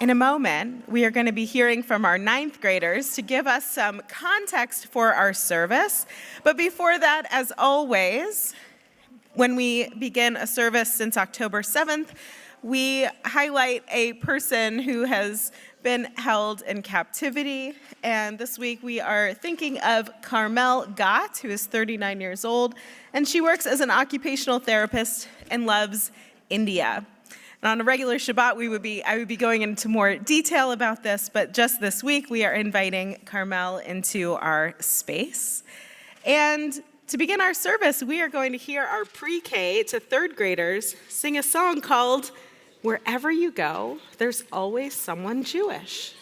In a moment, we are going to be hearing from our ninth graders to give us some context for our service. But before that, as always, when we begin a service since October 7th, we highlight a person who has been held in captivity. And this week we are thinking of Carmel Gott, who is 39 years old, and she works as an occupational therapist and loves India. And on a regular Shabbat, I would be going into more detail about this, but just this week we are inviting Carmel into our space. And to begin our service, we are going to hear our pre-K to third graders sing a song called "Wherever You Go, There's Always Someone Jewish."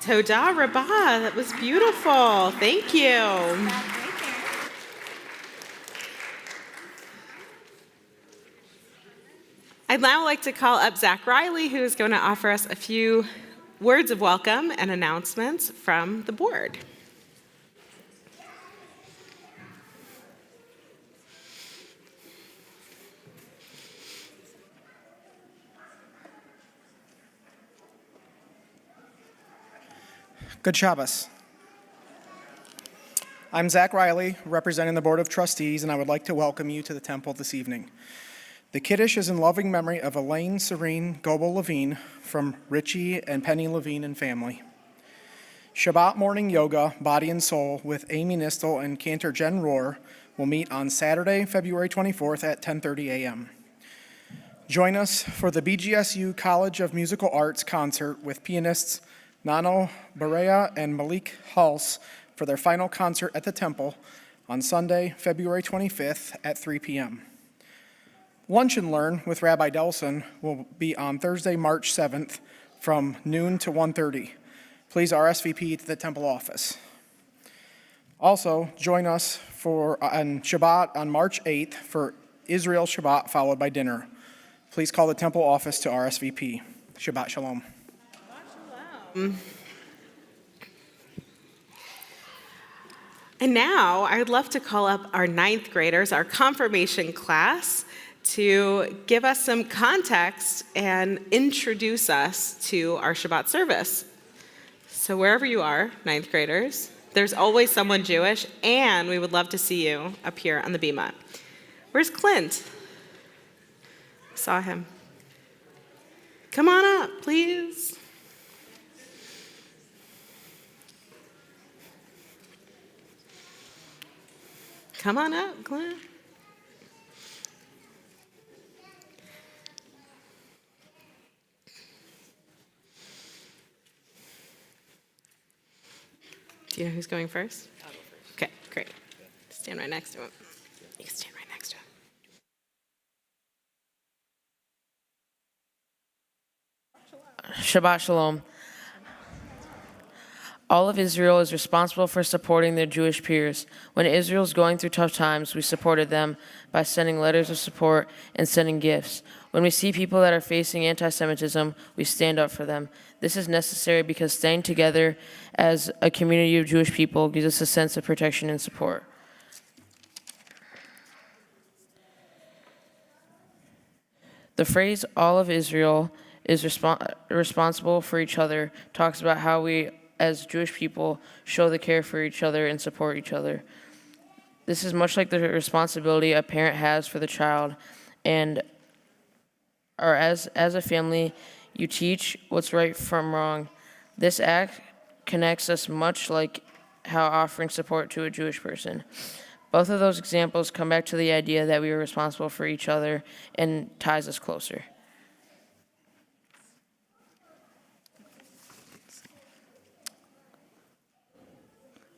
Toda Rabbah, that was beautiful. Thank you. I'd now like to call up Zach Riley, who is going to offer us a few words of welcome and announcements from the board. Good Shabbos. I'm Zach Riley, representing the Board of Trustees, and I would like to welcome you to the temple this evening. The Kiddush is in loving memory of Elaine Serene Goebel Levine from Richie and Penny Levine and family. Shabbat morning yoga, body and soul, with Amy Nistel and Cantor Jen Rohr will meet on Saturday, February 24th at 10:30 a.m. Join us for the BGSU College of Musical Arts concert with pianists Nano Barea and Malik Hals for their final concert at the temple on Sunday, February 25th at 3 p.m. Lunch and Learn with Rabbi Delson will be on Thursday, March 7th from noon to 1:30. Please RSVP to the temple office. Also, join us on Shabbat on March 8th for Israel Shabbat followed by dinner. Please call the temple office to RSVP. Shabbat Shalom. And now I would love to call up our ninth graders, our confirmation class, to give us some context and introduce us to our Shabbat service. So wherever you are, ninth graders, there's always someone Jewish, and we would love to see you up here on the bima. Where's Clint? Saw him. Come on up, please. Come on up, Glenn. Do you know who's going first? I'll go first. Okay, great. Stand right next to him. You can stand right next to him. Shabbat Shalom. All of Israel is responsible for supporting their Jewish peers. When Israel is going through tough times, we supported them by sending letters of support and sending gifts. When we see people that are facing anti-Semitism, we stand up for them. This is necessary because staying together as a community of Jewish people gives us a sense of protection and support. The phrase, all of Israel is responsible for each other, talks about how we, as Jewish people, show the care for each other and support each other. This is much like the responsibility a parent has for the child, or as a family, you teach what's right from wrong. This act connects us much like how offering support to a Jewish person. Both of those examples come back to the idea that we are responsible for each other and ties us closer.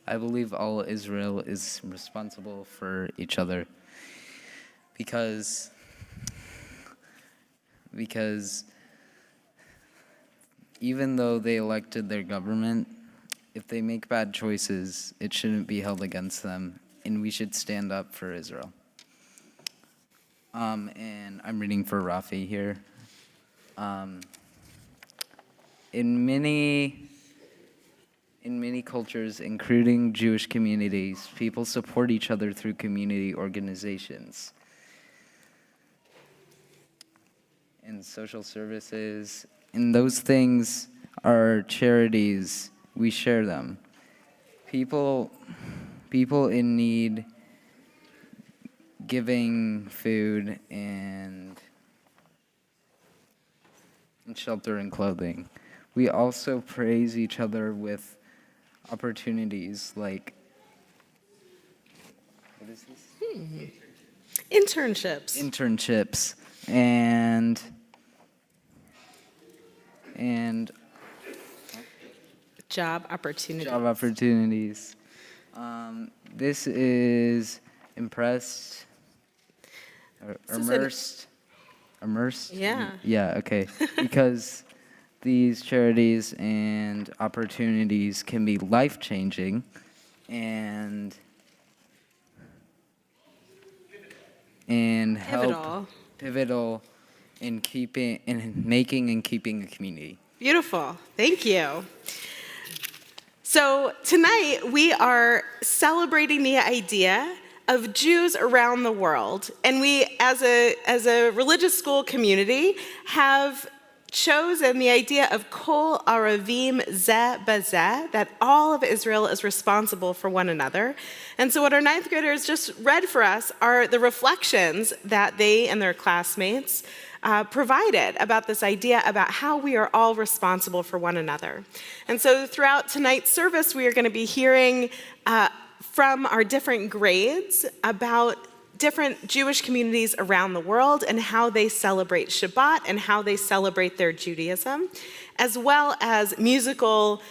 I believe all Israel is responsible for each other because even though they elected their government, if they make bad choices, it shouldn't be held against them, and we should stand up for Israel. And I'm reading for Rafi here. In many cultures, including Jewish communities, people support each other through community organizations and social services. And those things are charities. We share them. People in need, giving food and shelter and clothing. We also praise each other with opportunities like, what is this? Internships. Internships and Job opportunities. job opportunities. This is impressed, or immersed. Yeah. Yeah. Okay. Because these charities and opportunities can be life-changing and help pivotal in making and keeping a community. Beautiful. Thank you. So tonight we are celebrating the idea of Jews around the world. And we, as a religious school community, have chosen the idea of Kol Aravim Zeh Bazeh, that all of Israel is responsible for one another. And so what our ninth graders just read for us are the reflections that they and their classmates provided about this idea about how we are all responsible for one another. And so throughout tonight's service, we are going to be hearing from our different grades about different Jewish communities around the world and how they celebrate Shabbat and how they celebrate their Judaism, as well as musical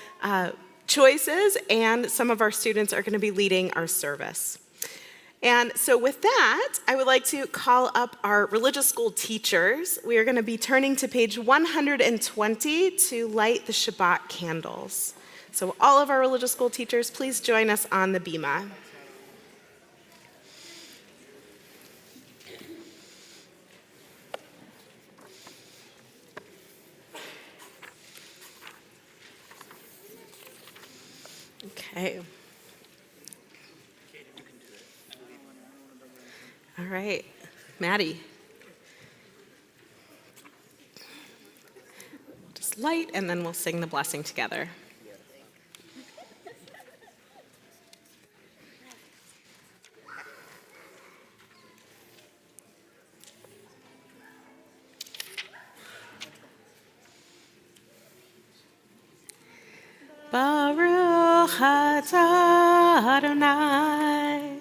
choices, and some of our students are going to be leading our service. And so with that, I would like to call up our religious school teachers. We are going to be turning to page 120 to light the Shabbat candles. So all of our religious school teachers, please join us on the bima. Okay. All right, Maddie. Just light, and then we'll sing the blessing together. Baruch atah Adonai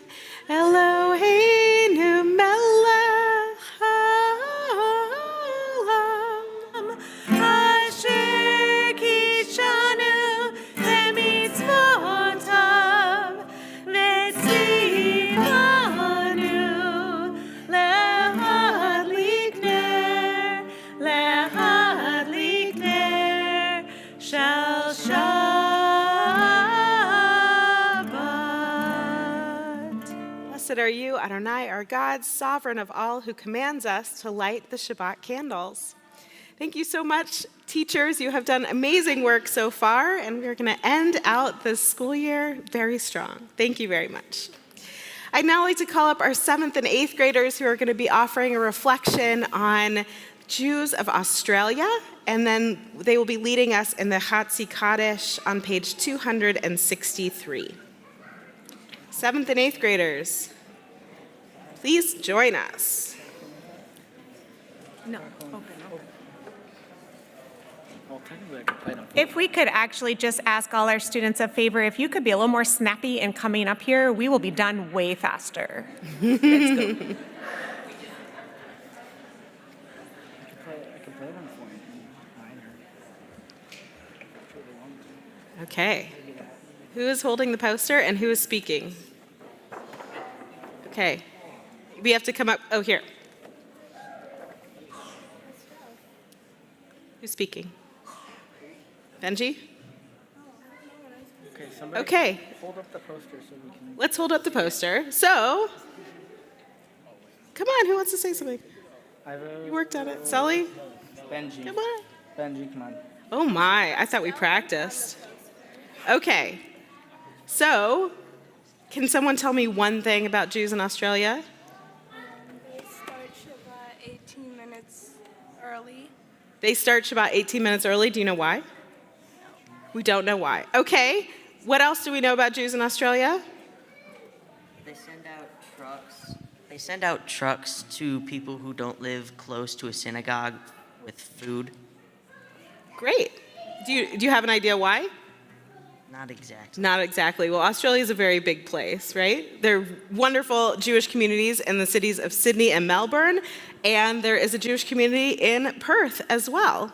Eloheinu Shabbat. Blessed are you, Adonai, our God, sovereign of all, who commands us to light the Shabbat candles. Thank you so much, teachers. You have done amazing work so far, and we're going to end out this school year very strong. Thank you very much. I'd now like to call up our 7th and 8th graders who are going to be offering a reflection on Jews of Australia, and then they will be leading us in the Chatzi Kaddish on page 263. 7th and 8th graders, please join us. No. If we could actually just ask all our students a favor, if you could be a little more snappy in coming up here, we will be done way faster. Let's go. Okay. Who is holding the poster and who is speaking? Okay. We have to come up. Oh, here. Who's speaking? Benji? Okay. Hold up the poster so we can. Let's hold up the poster. So, come on, who wants to say something? You worked on it. Sully? Benji. Come on. Benji, come on. Oh my, I thought we practiced. Okay. So, can someone tell me one thing about Jews in Australia? They start Shabbat 18 minutes early. They start Shabbat 18 minutes early. Do you know why? We don't know why. Okay. What else do we know about Jews in Australia? They send out trucks. They send out trucks to people who don't live close to a synagogue with food. Great. Do you have an idea why? Not exactly. Not exactly. Well, Australia is a very big place, right? There are wonderful Jewish communities in the cities of Sydney and Melbourne, and there is a Jewish community in Perth as well.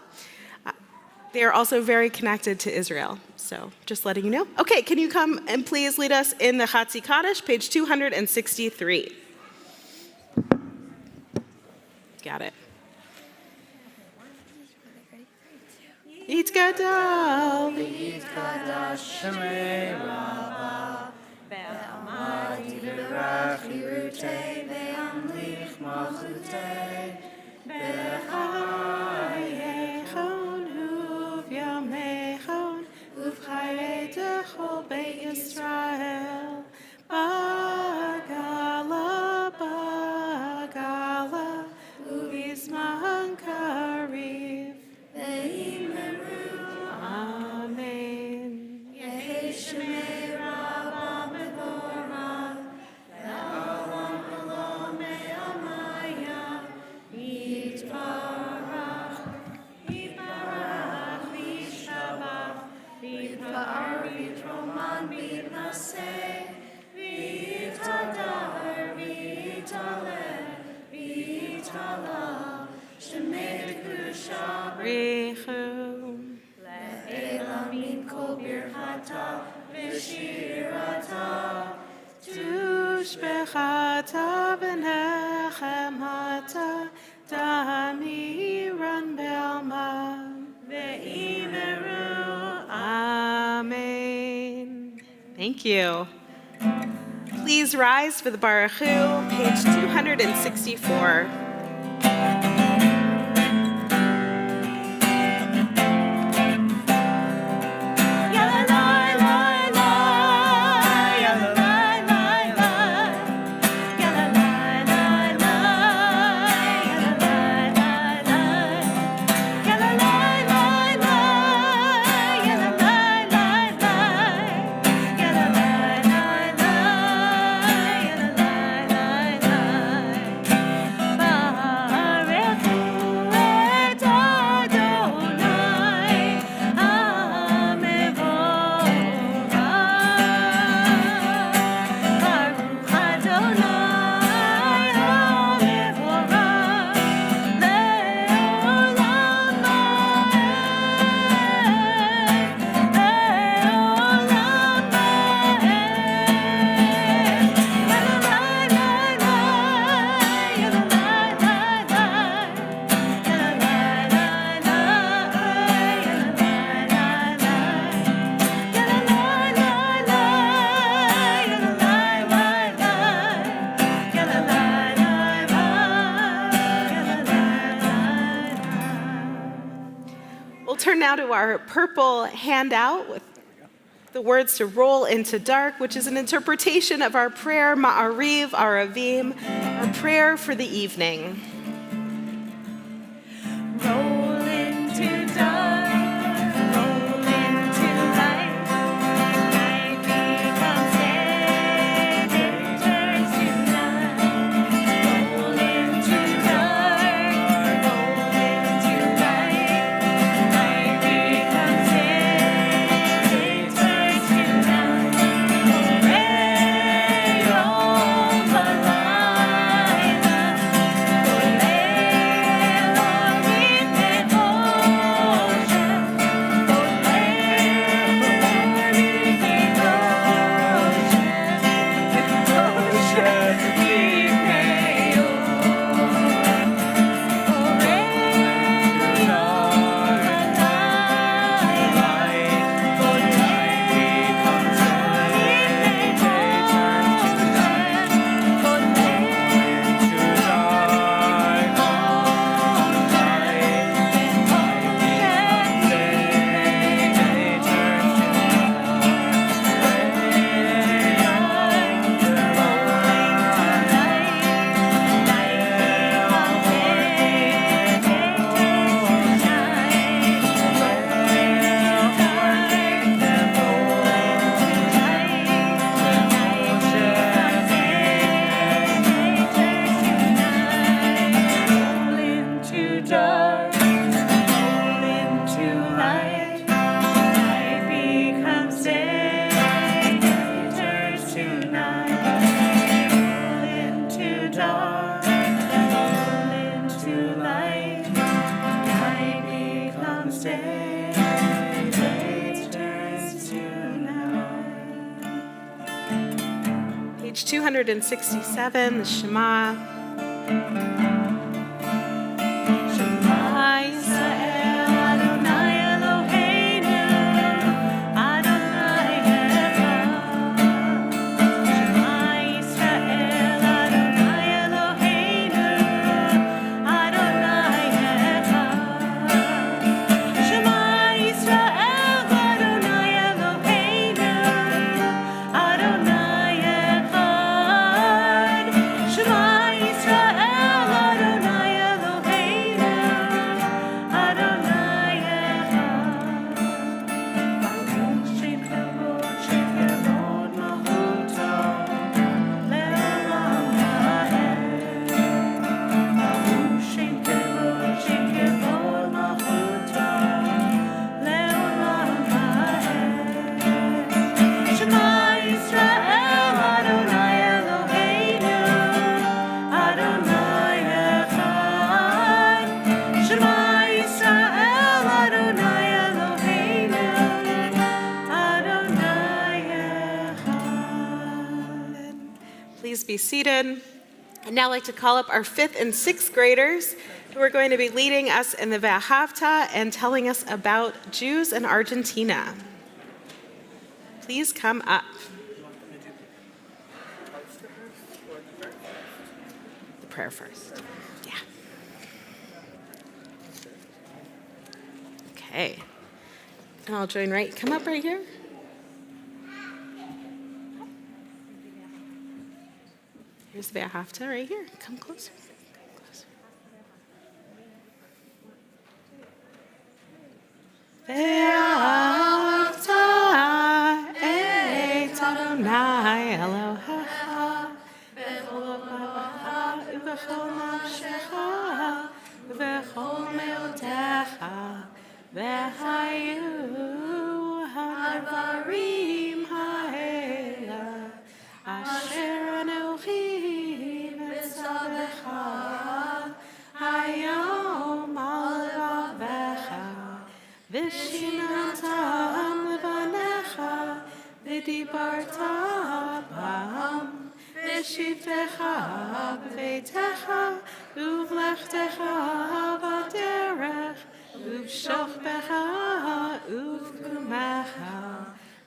They are also very connected to Israel, so just letting you know. Okay, can you come and please lead us in the Chatzi Kaddish, page 263. Got it. Yitz Gadol, Yitz Kadash, Shemei Rabbah, Ve'amad Yivrach Yirutei, Ve'amlich Malchutei, Ve'chayechon Uvyamechon, Uvchayei Dechol Beit Yisrael, Bagala, Bagala, Uvizman Kariv, Amen. Yehi Shemei Rabbah Mevorach, Ve'olam Olam Me'amaya, Yitbarach, Yitbarach, V'yishtabach, V'yitbar, V'yitroman, V'yitnaseh, V'yitadar, V'yitaleh, V'yitaleh, Shemei Kedusha B'richum. Min kol birchata v'shirata tushbechata v'nechemata ta'amiran be'alma ve'imeru. Amen. Thank you. Please rise for the Baruch Hu, page 264. now to our purple handout with the words to roll into dark, which is an interpretation of our prayer, Ma'ariv, Aravim, our prayer for the evening. Roll into dark, roll into light. Night becomes day, day turns to night. Roll into dark, roll into light. Night becomes day, day turns to night. Hooray, Yom Halayla. Dark, roll into light. Night becomes day, day turns to night. Roll into dark, roll into light. Night becomes day, day turns to night. Page 267, the Shema. Shema Yisrael, Adonai Eloheinu, Adonai Echad. Shema Yisrael, Adonai Eloheinu, Adonai Echad. Shema Yisrael, Adonai Eloheinu, Adonai Echad. Shema Yisrael, Adonai Eloheinu, Adonai Echad. Shem kavod malchuto, le'olam ha'ed. Shem kavod malchuto, le'olam ha'ed. Shema Yisrael, Adonai Eloheinu, Adonai Echad. Shema Yisrael, Adonai Eloheinu, Adonai Echad. Please be seated. I'd now like to call up our 5th and 6th graders who are going to be leading us in the Vahavta and telling us about Jews in Argentina. Please come up. The prayer first. Yeah. Okay. And I'll join right. Come up right here. Here's the Vahavta right here. Come closer. Come closer. Ve'ahavta et Adonai Elohecha b'chol levavecha u'b'chol nafshecha u'b'chol me'otecha v'hayu ha'dvarim ha'ela asher anochi mitzavecha hayom al levavecha V'shinatam levanecha, v'dibarta bam, v'shivtecha b'veitecha, uv'lechtecha b'derech, uv'shochbecha uv'kumecha,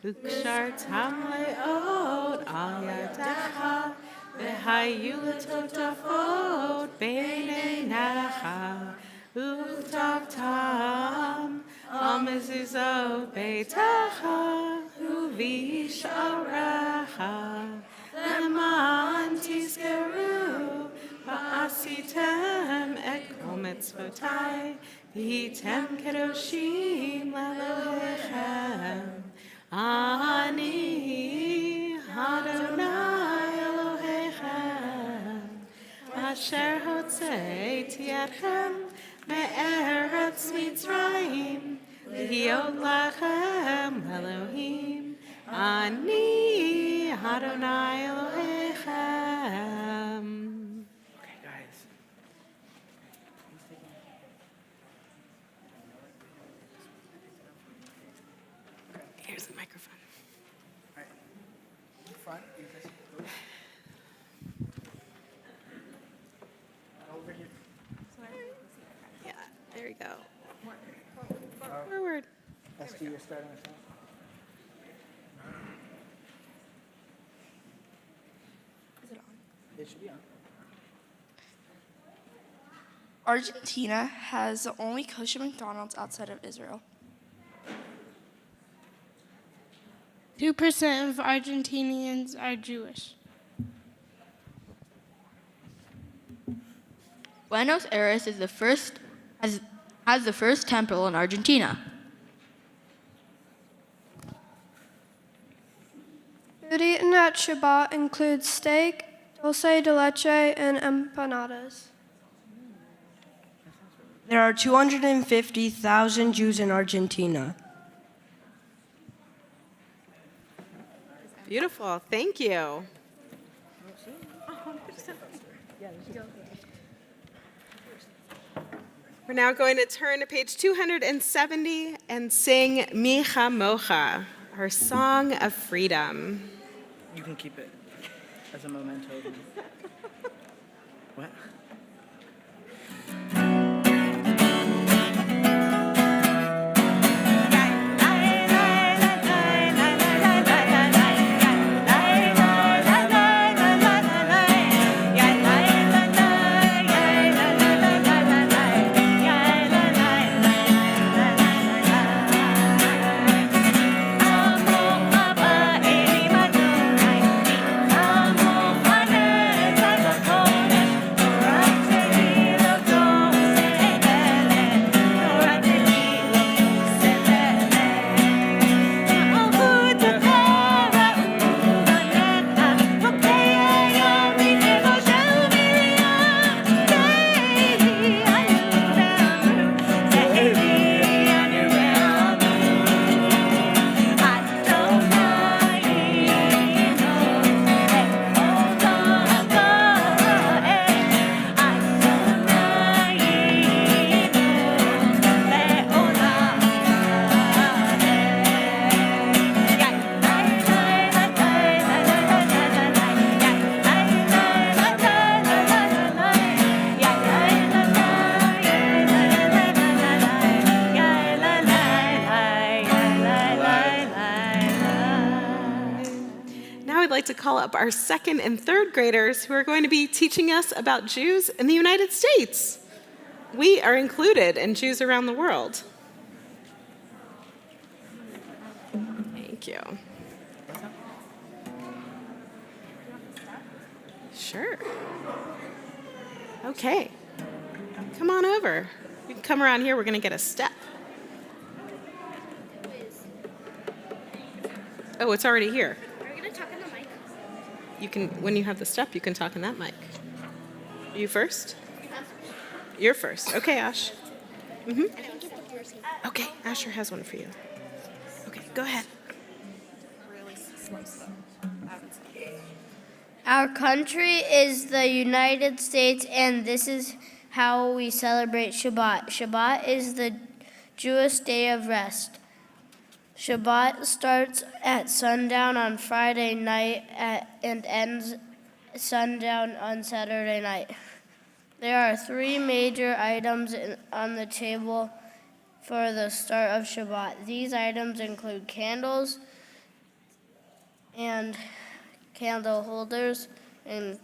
uk'shartam le'od al yadecha, v'hayu l'totafot b'neinecha, uchtavtam Amazizo beitacha uvish aracha leman tizkeru va'asitem et kol mitzvotai v'hitem kedoshim lelohechem. Ani Adonai Elohechem asher hotzeiti etchem me'eretz Mitzrayim Lihiot lachem Elohim. Ani Adonai Elohechem. Okay, guys. Here's the microphone. All right. Front. You guys go. Over here. Yeah, there we go. Forward. SG, you're starting us out. Is it on? It should be on. Argentina has the only kosher McDonald's outside of Israel. 2% of Argentinians are Jewish. Buenos Aires is has the first temple in Argentina. Food eaten at Shabbat includes steak, dulce de leche, and empanadas. There are 250,000 Jews in Argentina. Beautiful. Thank you. We're now going to turn to page 270 and sing Mi Chamocha, our song of freedom. You can keep it as a memento. What? To call up our second and third graders who are going to be teaching us about Jews in the United States. We are included in Jews around the world. Thank you. Sure. Okay. Come on over. You can come around here. We're going to get a step. Oh, it's already here. You can, when you have the step, you can talk in that mic. You first? You're first. Okay, Ash. Okay, Asher has one for you. Okay, go ahead. Our country is the United States, and this is how we celebrate Shabbat. Shabbat is the Jewish day of rest. Shabbat starts at sundown on Friday night and ends sundown on Saturday night. There are three major items on the table for the start of Shabbat. These items include candles and candle holders and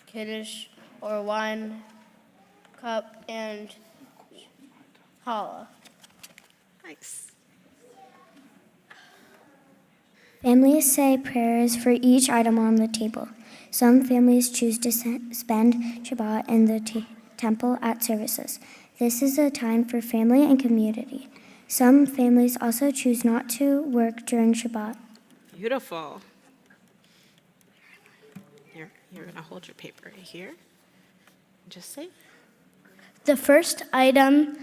kiddush or wine cup and challah. Nice. Families say prayers for each item on the table. Some families choose to spend Shabbat in the temple at services. This is a time for family and community. Some families also choose not to work during Shabbat. Beautiful. You're going to hold your paper right here. Just say. The first item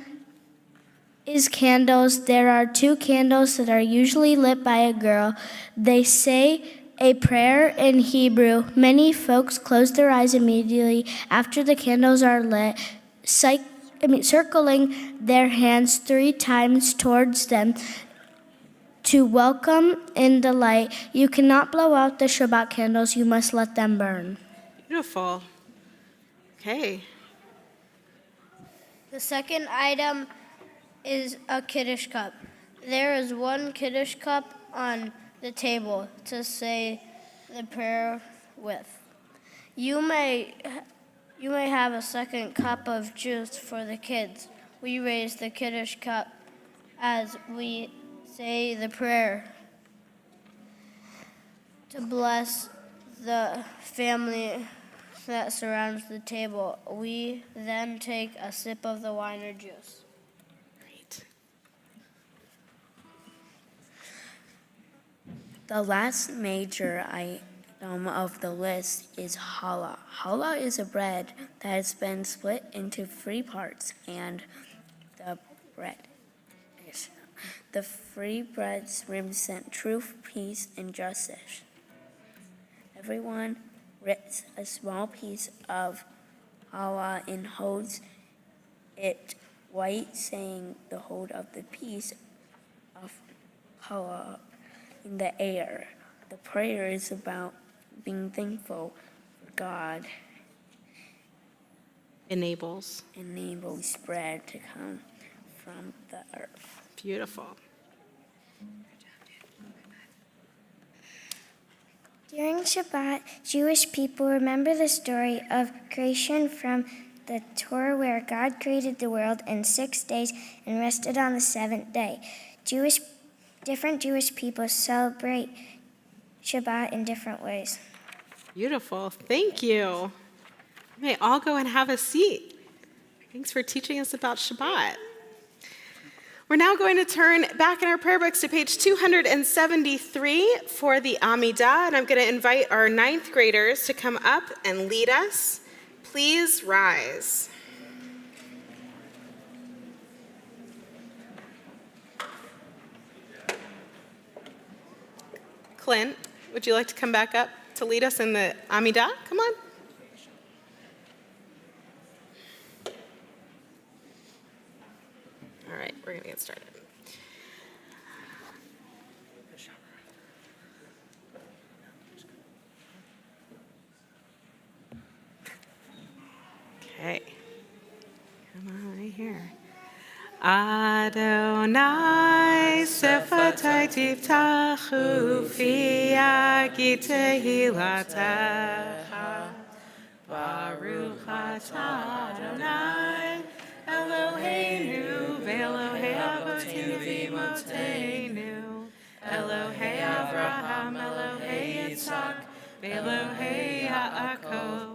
is candles. There are 2 candles that are usually lit by a girl. They say a prayer in Hebrew. Many folks close their eyes immediately after the candles are lit, circling their hands 3 times towards them to welcome in the light. You cannot blow out the Shabbat candles. You must let them burn. Beautiful. Okay. The second item is a Kiddush cup. There is 1 Kiddush cup on the table to say the prayer with. You may have a second cup of juice for the kids. We raise the Kiddush cup as we say the prayer to bless the family that surrounds the table. We then take a sip of the wine or juice. Great. The last major item of the list is challah. Challah is a bread that has been split into 3 parts, and the free breads represent truth, peace, and justice. Everyone rips a small piece of challah and holds it white, saying the hold of the piece of challah in the air. The prayer is about being thankful for God. Enables. Enables bread to come from the earth. Beautiful. During Shabbat, Jewish people remember the story of creation from the Torah, where God created the world in 6 days and rested on the 7th day. Different Jewish people celebrate Shabbat in different ways. Beautiful. Thank you. You may all go and have a seat. Thanks for teaching us about Shabbat. We're now going to turn back in our prayer books to page 273 for the Amidah, and I'm going to invite our 9th graders to come up and lead us. Please rise. Clint, would you like to come back up to lead us in the Amidah? Come on. All right, we're going to get started. Okay. Come on, right here. Adonai sefatai tiftachu fi tehilatacha. Baruch atah Adonai Eloheinu ve'Elohei avotinu v'imotenu Elohei Avraham Elohei Yitzhak ve'Elohei Yaakov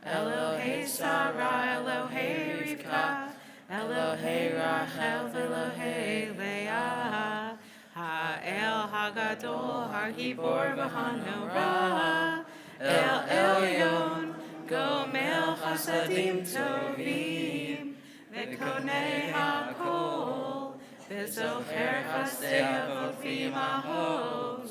Elohei Sarah Elohei Rivka Elohei Rachel ve'Elohei Leah Ha'el Hagadol Hagibor v'Hanorah El Elyon Gomel Chasadim Tovim Vekonei HaKol Vezocher Chasdei Avot V'Imahot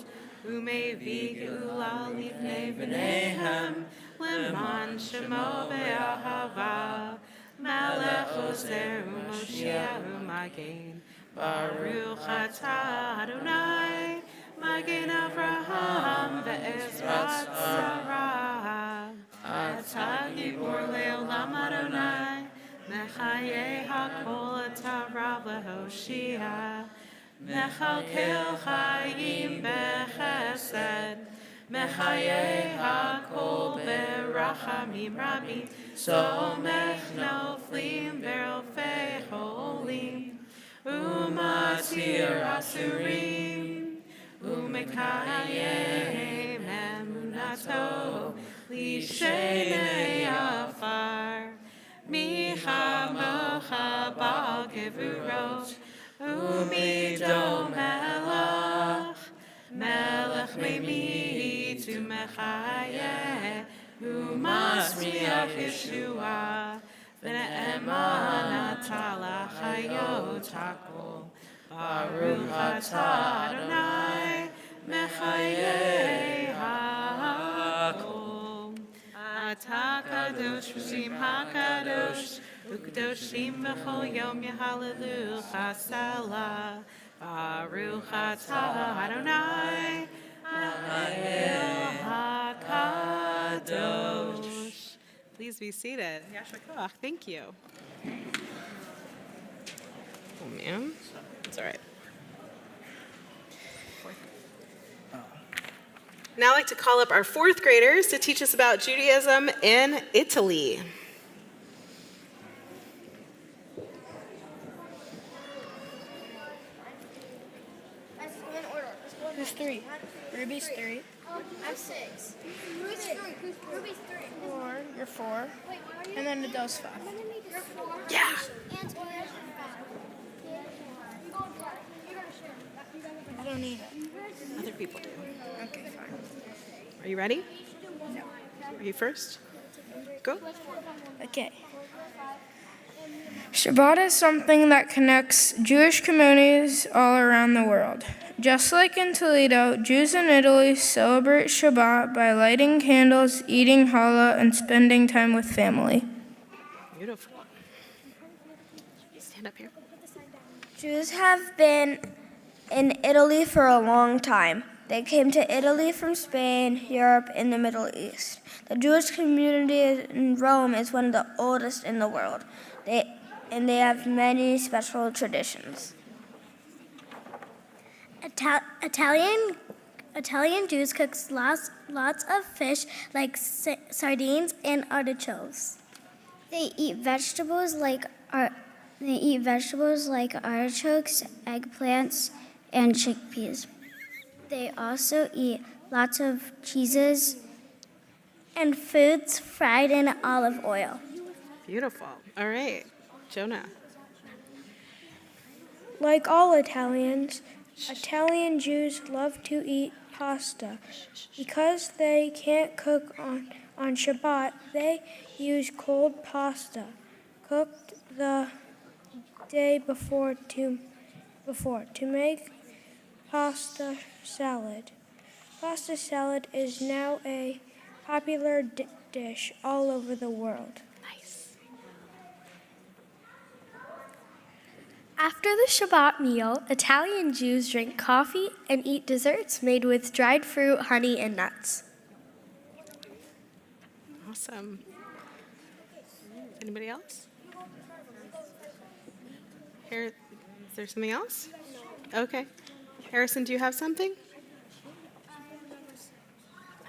Umevi Geula Lifnei V'neihem Leman Shemo Be'ahava Melech Ozer U'Moshiach U'Magen Baruch Atah Adonai Magen Avraham Ve'ezrat Sarah Atah Gibor Le'olam Adonai Mechayeh HaKol Atah Rav Lehoshia Mechalkel Chayim Bechesed Mechayeh HaKol Berachamim Rabim Somech Noflim Verofei Cholim Umatir Asurim, Umekayem Emunato, Lishenei Afar, Michamocha Bal Kevurot, Umido Melech, Melech Meimi Tumechaye, Umasmiach Yeshua, V'ne'eman atah l'chayot hakol, Baruch atah Adonai, Mechayeh hakol. Atah kadosh v'shim hakadosh, U'kadoshim v'chol yom yehallelu chasala, Baruch atah Adonai, Mechayeh hakadosh. Please be seated. Yashar koach. Thank you. Oh, man. It's all right. Now I'd like to call up our fourth graders to teach us about Judaism in Italy. Who's three? Ruby's three. I'm 6. Ruby's 3. Ruby's 3. 4. You're 4. And then Adele's 5. You're 4. Yeah. I don't need it. Other people do. Okay, fine. Are you ready? No. Are you first? Go. Okay. Shabbat is something that connects Jewish communities all around the world. Just like in Toledo, Jews in Italy celebrate Shabbat by lighting candles, eating challah, and spending time with family. Beautiful. Stand up here. Jews have been in Italy for a long time. They came to Italy from Spain, Europe, and the Middle East. The Jewish community in Rome is one of the oldest in the world. They have many special traditions. Italian Jews cook lots of fish like sardines and artichokes. They eat vegetables like artichokes, eggplants, and chickpeas. They also eat lots of cheeses and foods fried in olive oil. Beautiful. All right. Jonah. Like all Italians, Italian Jews love to eat pasta. Because they can't cook on Shabbat, they use cold pasta, cooked the day before to make pasta salad. Pasta salad is now a popular dish all over the world. Nice. After the Shabbat meal, Italian Jews drink coffee and eat desserts made with dried fruit, honey, and nuts. Awesome. Anybody else? Here, is there something else? Okay. Harrison, do you have something?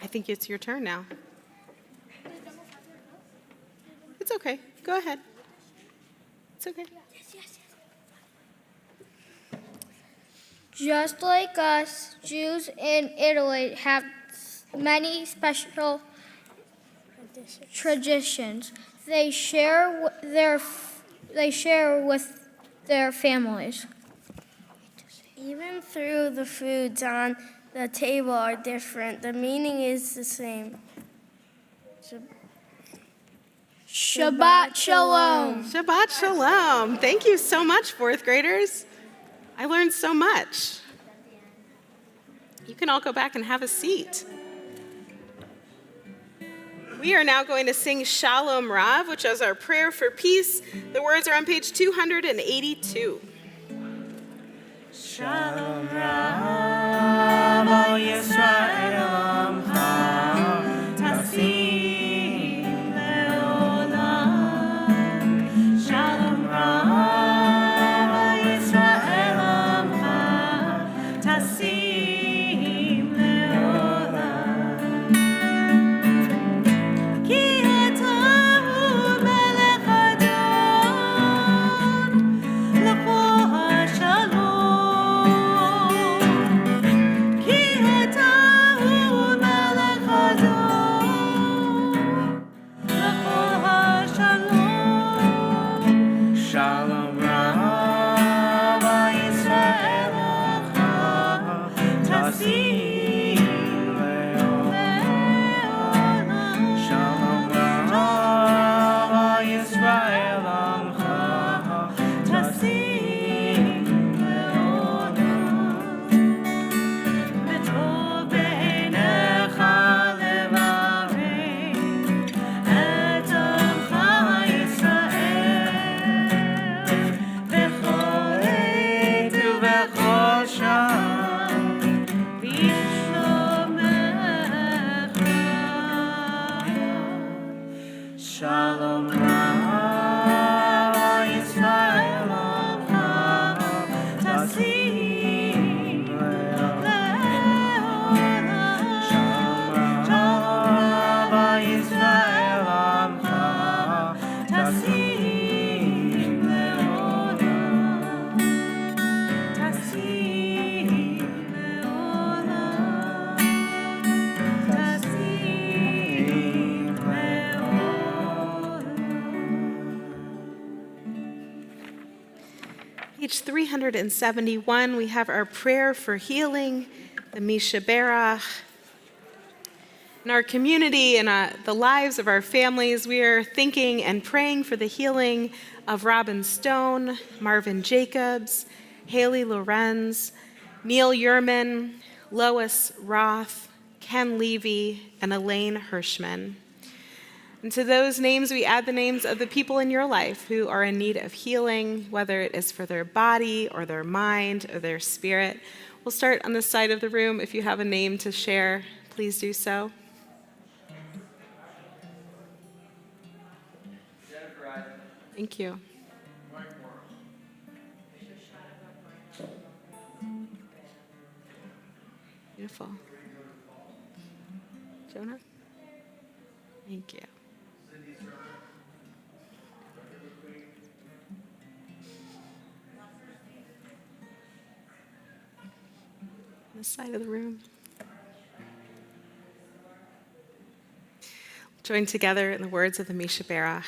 I think it's your turn now. It's okay. Go ahead. It's okay. Just like us, Jews in Italy have many special traditions. They share with their families. Even though the foods on the table are different, the meaning is the same. Shabbat Shalom. Shabbat Shalom. Thank you so much, fourth graders. I learned so much. You can all go back and have a seat. We are now going to sing Shalom Rav, which is our prayer for peace. The words are on page 282. Shalom Rav, O Yisrael Amcha, Tasim Leolam. Shalom Rav, O Yisrael Amcha, Tasim Leolam. Ki atahu melech adon, lecho Page 371, we have our prayer for healing, the Mishaberach. In our community and the lives of our families, we are thinking and praying for the healing of Robin Stone, Marvin Jacobs, Haley Lorenz, Neil Yerman, Lois Roth, Ken Levy, and Elaine Hirschman. And to those names, we add the names of the people in your life who are in need of healing, whether it is for their body or their mind or their spirit. We'll start on this side of the room. If you have a name to share, please do so. Thank you. Beautiful. Jonah? Thank you. This side of the room. Join together in the words of the Mishaberach.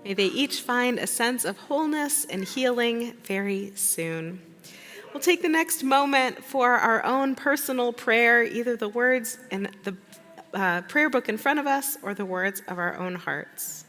May they each find a sense of wholeness and healing very soon. We'll take the next moment for our own personal prayer, either the words in the prayer book in front of us or the words of our own hearts.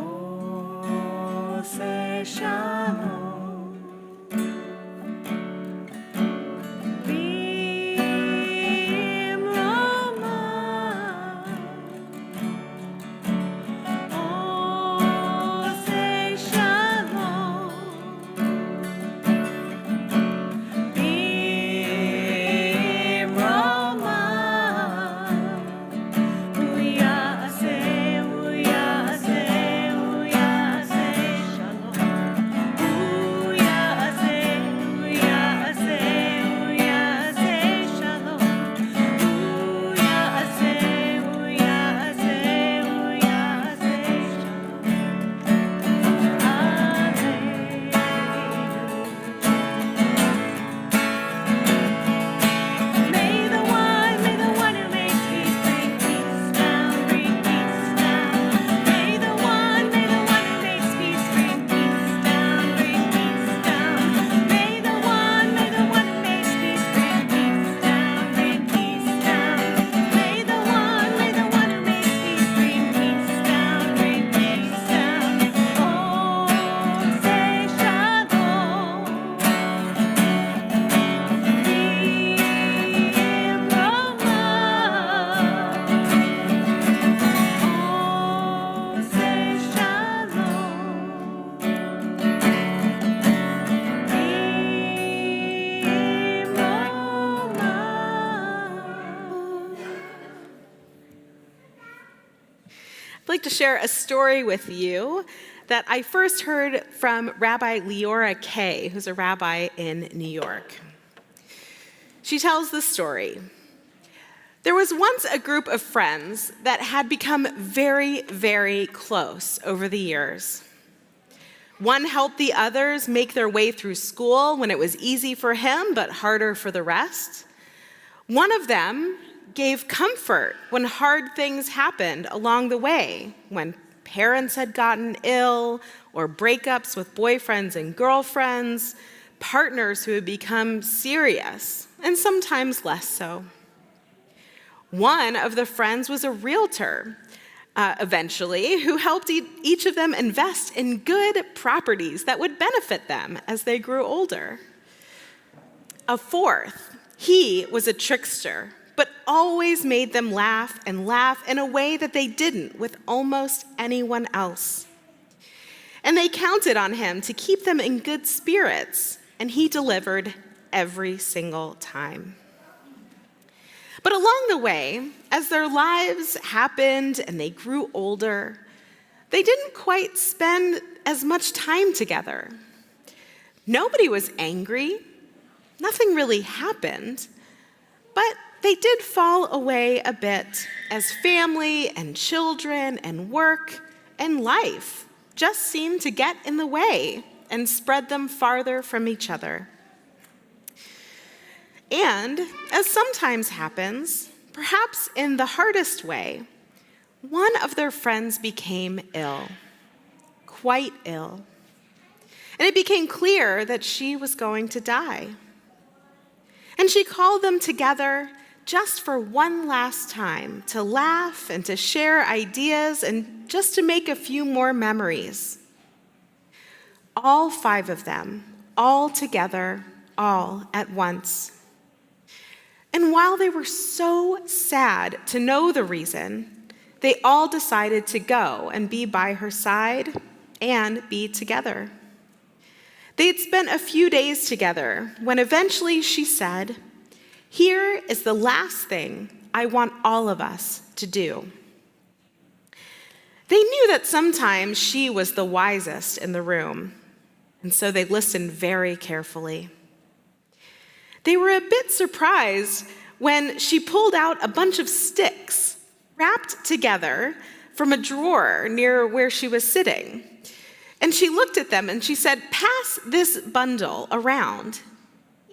Oh like to share a story with you that I first heard from Rabbi Leora Kay, who's a rabbi in New York. She tells the story. There was once a group of friends that had become very, very close over the years. One helped the others make their way through school when it was easy for him but harder for the rest. One of them gave comfort when hard things happened along the way, when parents had gotten ill, or breakups with boyfriends and girlfriends, partners who had become serious, and sometimes less so. One of the friends was a realtor, eventually, who helped each of them invest in good properties that would benefit them as they grew older. A fourth, he was a trickster, but always made them laugh and laugh in a way that they didn't with almost anyone else. And they counted on him to keep them in good spirits, and he delivered every single time. But along the way, as their lives happened and they grew older, they didn't quite spend as much time together. Nobody was angry. Nothing really happened. But they did fall away a bit as family and children and work and life just seemed to get in the way and spread them farther from each other. And, as sometimes happens, perhaps in the hardest way, one of their friends became ill, quite ill. And it became clear that she was going to die. And she called them together just for one last time to laugh and to share ideas and just to make a few more memories. All 5 of them, all together, all at once. And while they were so sad to know the reason, they all decided to go and be by her side and be together. They'd spent a few days together when eventually she said, "Here is the last thing I want all of us to do." They knew that sometimes she was the wisest in the room, and so they listened very carefully. They were a bit surprised when she pulled out a bunch of sticks wrapped together from a drawer near where she was sitting. And she looked at them and she said, "Pass this bundle around.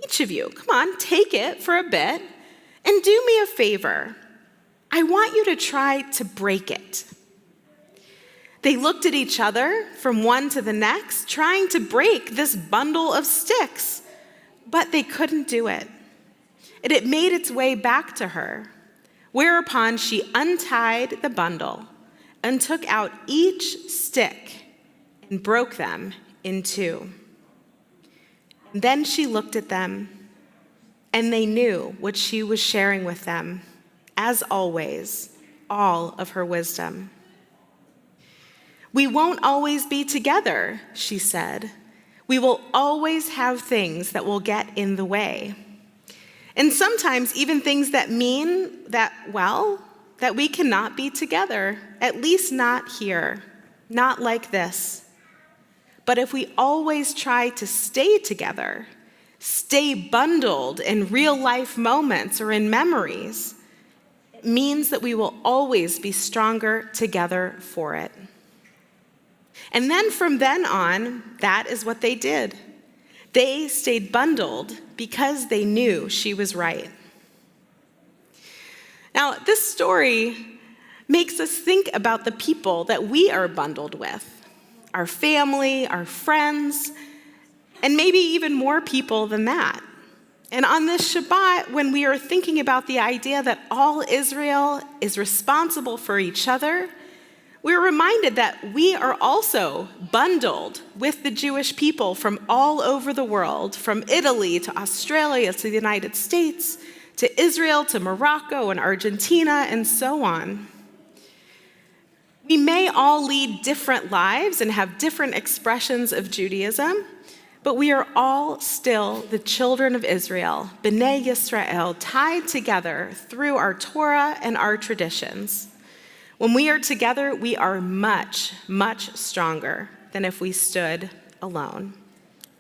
Each of you, come on, take it for a bit and do me a favor. I want you to try to break it." They looked at each other from one to the next, trying to break this bundle of sticks, but they couldn't do it. And it made its way back to her, whereupon she untied the bundle and took out each stick and broke them in 2. And then she looked at them, and they knew what she was sharing with them, as always, all of her wisdom. "We won't always be together," she said. "We will always have things that will get in the way. And sometimes even things that mean that, well, that we cannot be together, at least not here, not like this. But if we always try to stay together, stay bundled in real life moments or in memories, it means that we will always be stronger together for it." And then from then on, that is what they did. They stayed bundled because they knew she was right. Now, this story makes us think about the people that we are bundled with. Our family, our friends, and maybe even more people than that. And on this Shabbat, when we are thinking about the idea that all Israel is responsible for each other, we're reminded that we are also bundled with the Jewish people from all over the world, from Italy to Australia to the United States, to Israel to Morocco and Argentina, and so on. We may all lead different lives and have different expressions of Judaism, but we are all still the children of Israel, B'nai Yisrael, tied together through our Torah and our traditions. When we are together, we are much, much stronger than if we stood alone.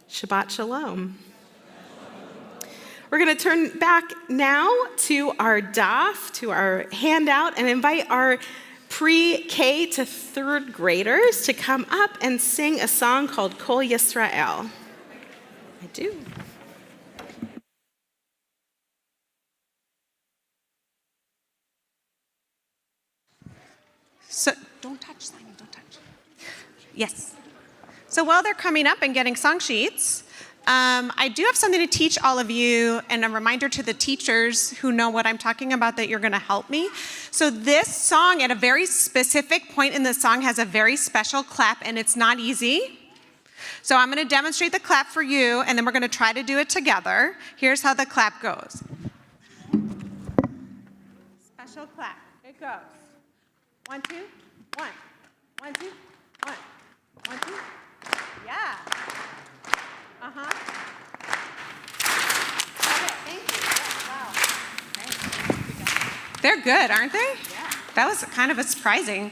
Shabbat shalom. We're going to turn back now to our daf, to our handout, and invite our pre-K to third graders to come up and sing a song called Kol Yisrael. I do. So, don't touch, Simon, don't touch. Yes. So while they're coming up and getting song sheets, I do have something to teach all of you, and a reminder to the teachers who know what I'm talking about that you're going to help me. So this song, at a very specific point in the song, has a very special clap, and it's not easy. So I'm going to demonstrate the clap for you, and then we're going to try to do it together. Here's how the clap goes. Special clap. It goes. 1, 2, 1. 1, 2, 1. 1, 2. Yeah. Uh-huh. Okay, thank you. Wow. They're good, aren't they? Yeah. That was kind of surprising.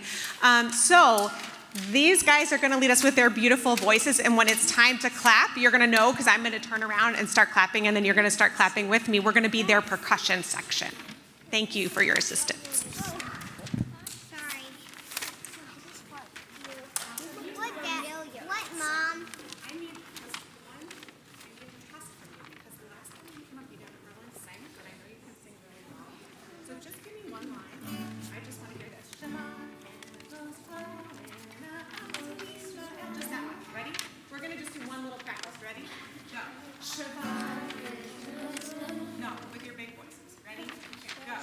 So these guys are going to lead us with their beautiful voices, and when it's time to clap, you're going to know because I'm going to turn around and start clapping, and then you're going to start clapping with me. We're going to be their percussion section. Thank you for your assistance. What, Mom? So just give me one line. I just want to hear this. Just that one. Ready? We're going to just do one little practice. Ready? Go. No, with your big voices. Ready? Go.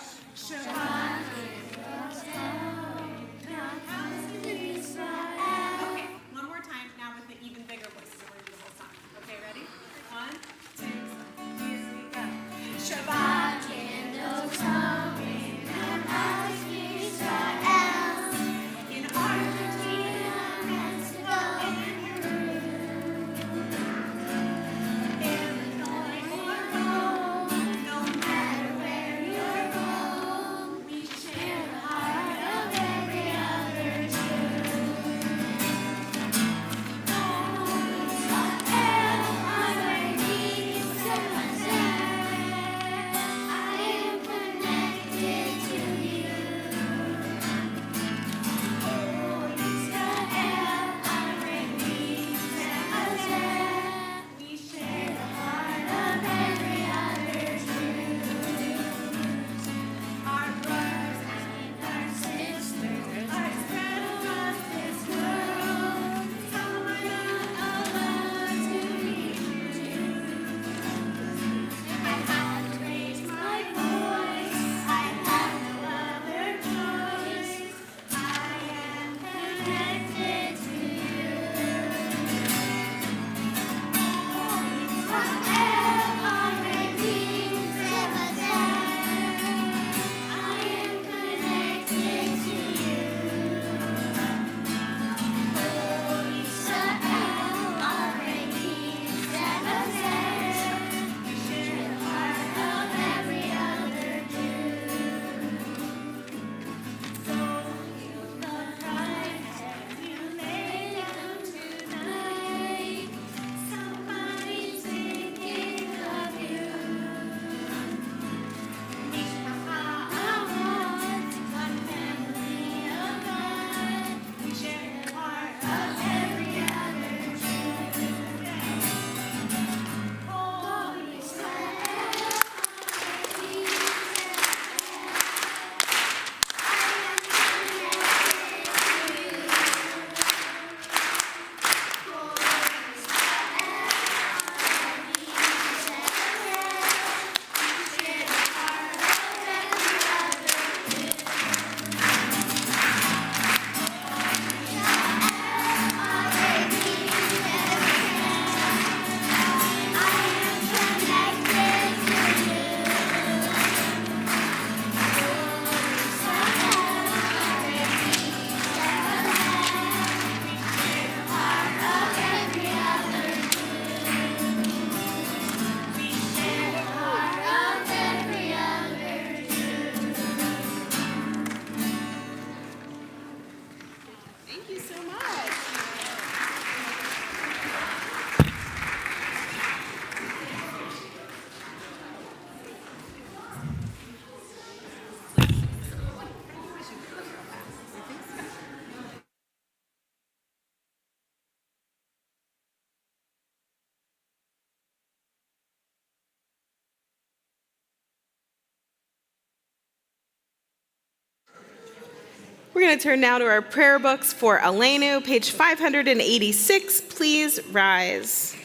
We're going to turn now to our prayer books for Aleinu, page 586. Please rise.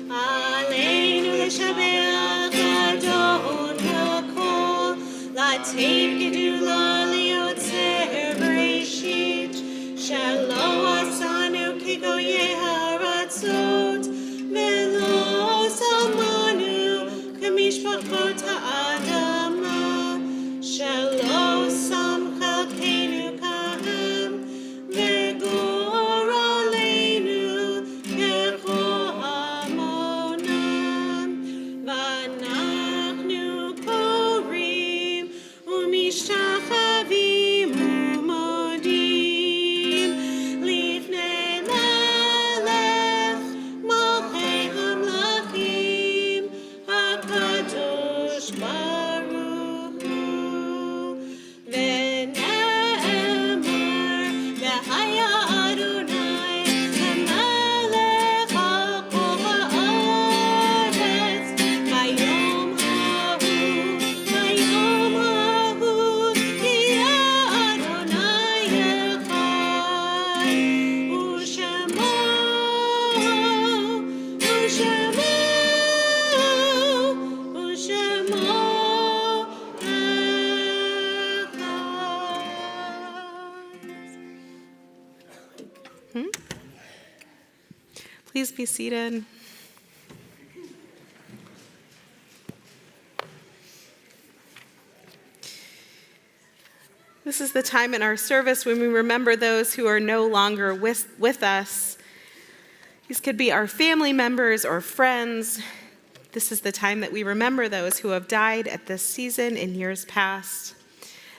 Aleinu l'shabeach Adon hakol, lativ gedula liotzer bereshit, shelo asanu kigoyei haratzot, velo samanu kamishpachot ha'adama, shelo sam chalkeinu kahem, vegor aleinu kechol ואנחנו קוראים ומשתחווים ומודים לפני מלך מלכי המלכים הקדוש ברוך הוא ונאמר והיה אדוני המלך על כל הארץ ביום ההוא יהיה אדוני אחד ושמו אחד. Please be seated. This is the time in our service when we remember those who are no longer with us. These could be our family members or friends. This is the time that we remember those who have died at this season in years past.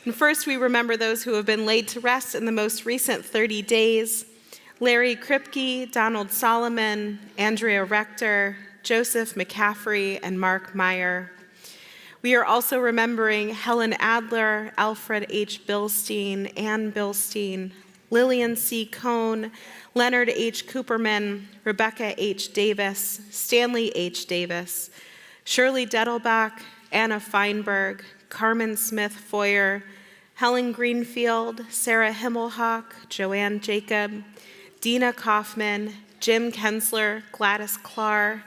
And first, we remember those who have been laid to rest in the most recent 30 days. Larry Kripke, Donald Solomon, Andrea Rector, Joseph McCaffrey, and Mark Meyer. We are also remembering Helen Adler, Alfred H. Bilstein, Ann Bilstein, Lillian C. Cohn, Leonard H. Cooperman, Rebecca H. Davis, Stanley H. Davis, Shirley Dettelbach, Anna Feinberg, Carmen Smith Foyer, Helen Greenfield, Sarah Himmelhock, Joanne Jacob, Dina Kaufman, Jim Kensler, Gladys Clark,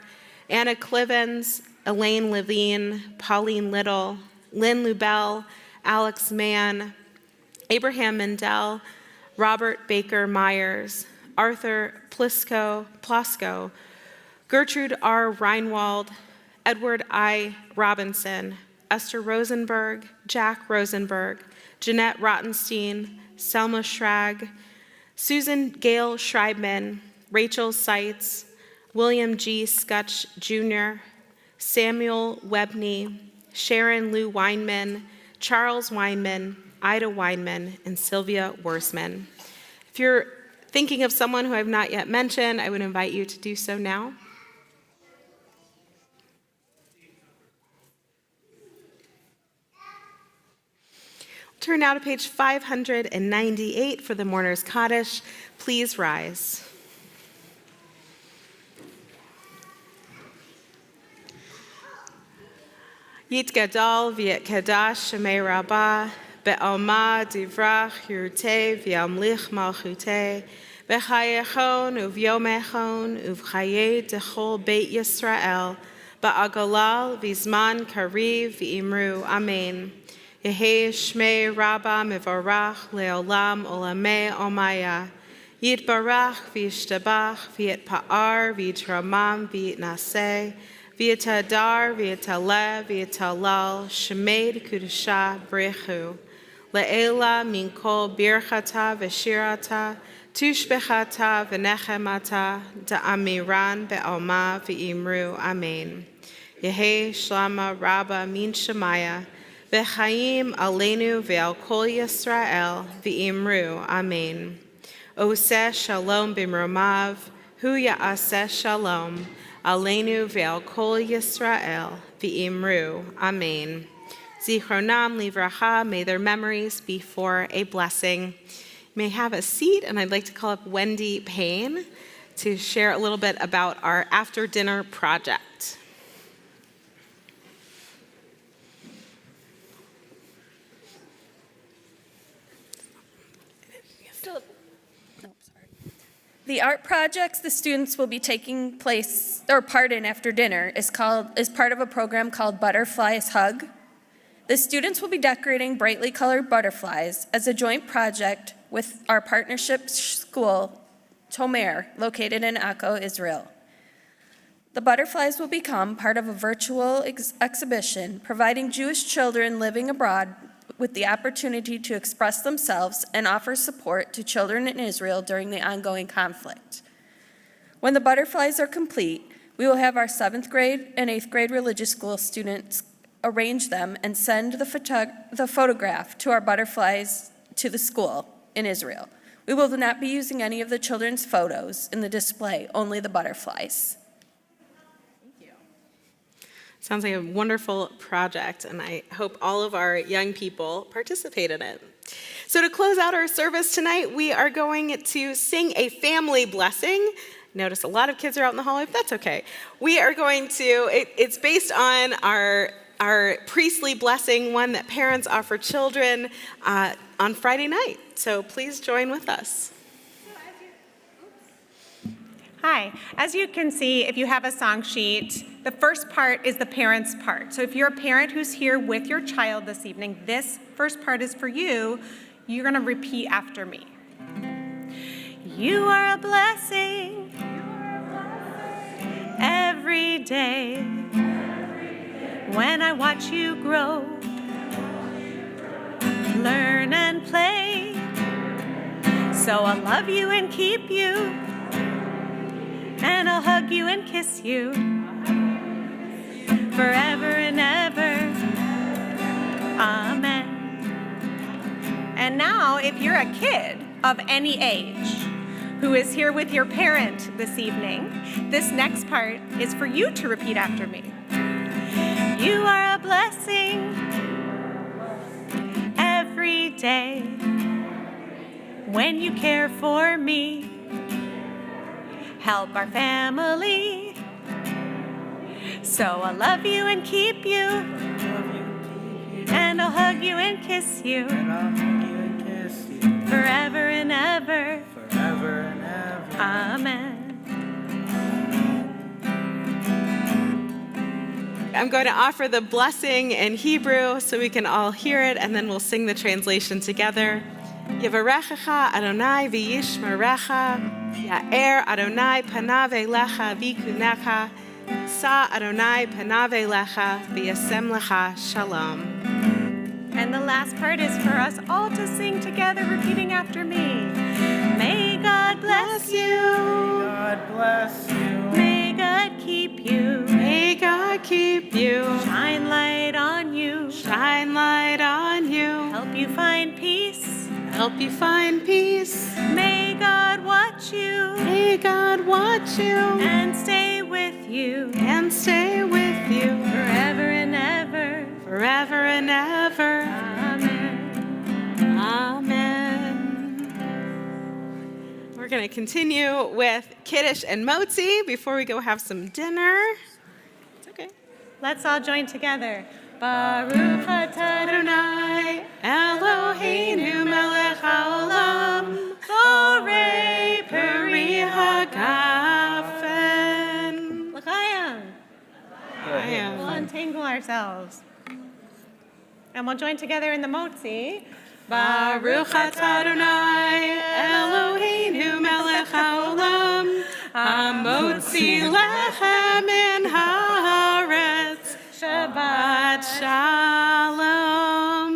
Anna Clivens, Elaine Levine, Pauline Little, Lynn Lubell, Alex Mann, Abraham Mendel, Robert Baker Myers, Arthur Plasko, Gertrude R. Reinwald, Edward I. Robinson, Esther Rosenberg, Jack Rosenberg, Jeanette Rottenstein, Selma Schrag, Susan Gale Schreibman, Rachel Seitz, William G. Scutch Jr., Samuel Webney, Sharon Lou Weinman, Charles Weinman, Ida Weinman, and Sylvia Worsman. If you're thinking of someone who I've not yet mentioned, I would invite you to do so now. Turn now to page 598 for the Mourner's Kaddish. Please rise. Yit Gadol v'yet Kadash Shemei Rabbah be'alma divrach yurtei v'yamlich malchutei b'chayechon uv'yomechon uv'chayei dechol Beit Yisrael ba'agalal v'zman kariv v'imru Amen. Yehei Shmei Rabbah Mevorach Leolam Olamei Omaya Yitbarach V'yishtabach V'yitpa'ar V'yitramam V'yitnaseh V'yitadar V'yitaleh V'yitalal Shemed Kudusha Brechu Le'ela Min Kol Birchata V'shirata Tushbechata V'nechemata Da'amiran Be'alma V'imru Amen. Yehei Shlama Rabbah Min Shemaya V'chaim aleinu ve'al kol Yisrael v'imru, Amen. Oseh shalom b'mromav, hu ya'aseh shalom, aleinu ve'al kol Yisrael v'imru, Amen. Zichronam livracha, may their memories be for a blessing. You may have a seat, and I'd like to call up Wendy Payne to share a little bit about our after-dinner project. The art projects the students will be taking place or part in after dinner is part of a program called Butterflies Hug. The students will be decorating brightly colored butterflies as a joint project with our partnership school, Tomer, located in Akko, Israel. The butterflies will become part of a virtual exhibition, providing Jewish children living abroad with the opportunity to express themselves and offer support to children in Israel during the ongoing conflict. When the butterflies are complete, we will have our 7th grade and 8th grade religious school students arrange them and send the photograph to our butterflies to the school in Israel. We will not be using any of the children's photos in the display, only the butterflies. Sounds like a wonderful project, and I hope all of our young people participate in it. So to close out our service tonight, we are going to sing a family blessing. Notice a lot of kids are out in the hallway, but that's okay. We are going to, it's based on our priestly blessing, one that parents offer children on Friday night. So please join with us. Hi. As you can see, if you have a song sheet, the first part is the parent's part. So if you're a parent who's here with your child this evening, this first part is for you. You're going to repeat after me. You are a blessing every day. When I watch you grow, learn and play. So I'll love you and keep you, and I'll hug you and kiss you forever and ever. Amen. And now, if you're a kid of any age who is here with your parent this evening, this next part is for you to repeat after me. You are a blessing every day when you care for me. Help our family, so I'll love you and keep you, and I'll hug you and kiss you, forever and ever. Amen. I'm going to offer the blessing in Hebrew so we can all hear it, and then we'll sing the translation together. Yevarechecha Adonai v'yishmerecha, Ya'er Adonai panav elecha v'yikunecha, Sa Adonai panav elecha v'yasem lecha shalom. And the last part is for us all to sing together, repeating after me. May God bless you. May God bless you. May God keep you. May God keep you. Shine light on you. Shine light on you. Help you find peace. Help you find peace. May God watch you. May God watch you. And stay with you. And stay with you. Forever and ever. Forever and ever. Amen. Amen. We're going to continue with Kiddush and Motzi before we go have some dinner. It's okay. Let's all join together. Baruch atah Adonai, Eloheinu melech haolam, borei peri hagafen. L'chaim. We'll untangle ourselves. And we'll join together in the Motzi. Baruch atah Adonai, Eloheinu melech haolam, hamotzi lechem min haaretz. Shabbat shalom.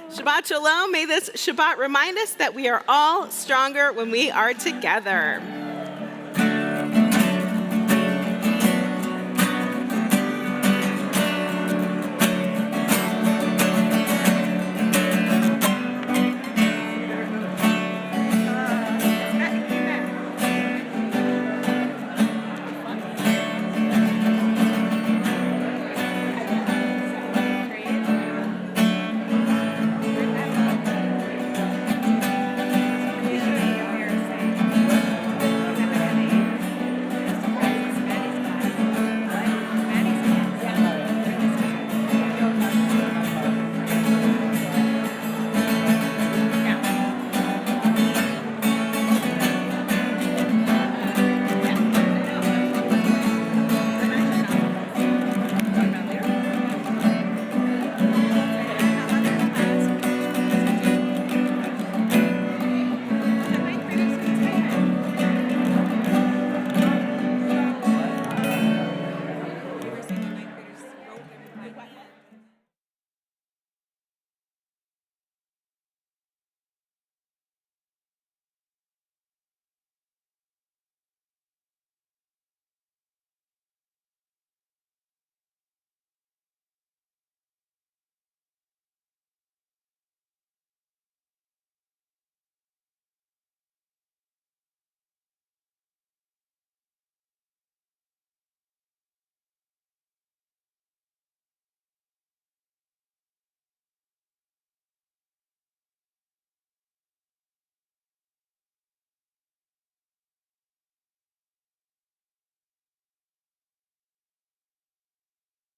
Shabbat shalom. May this Shabbat remind us that we are all stronger when we are together.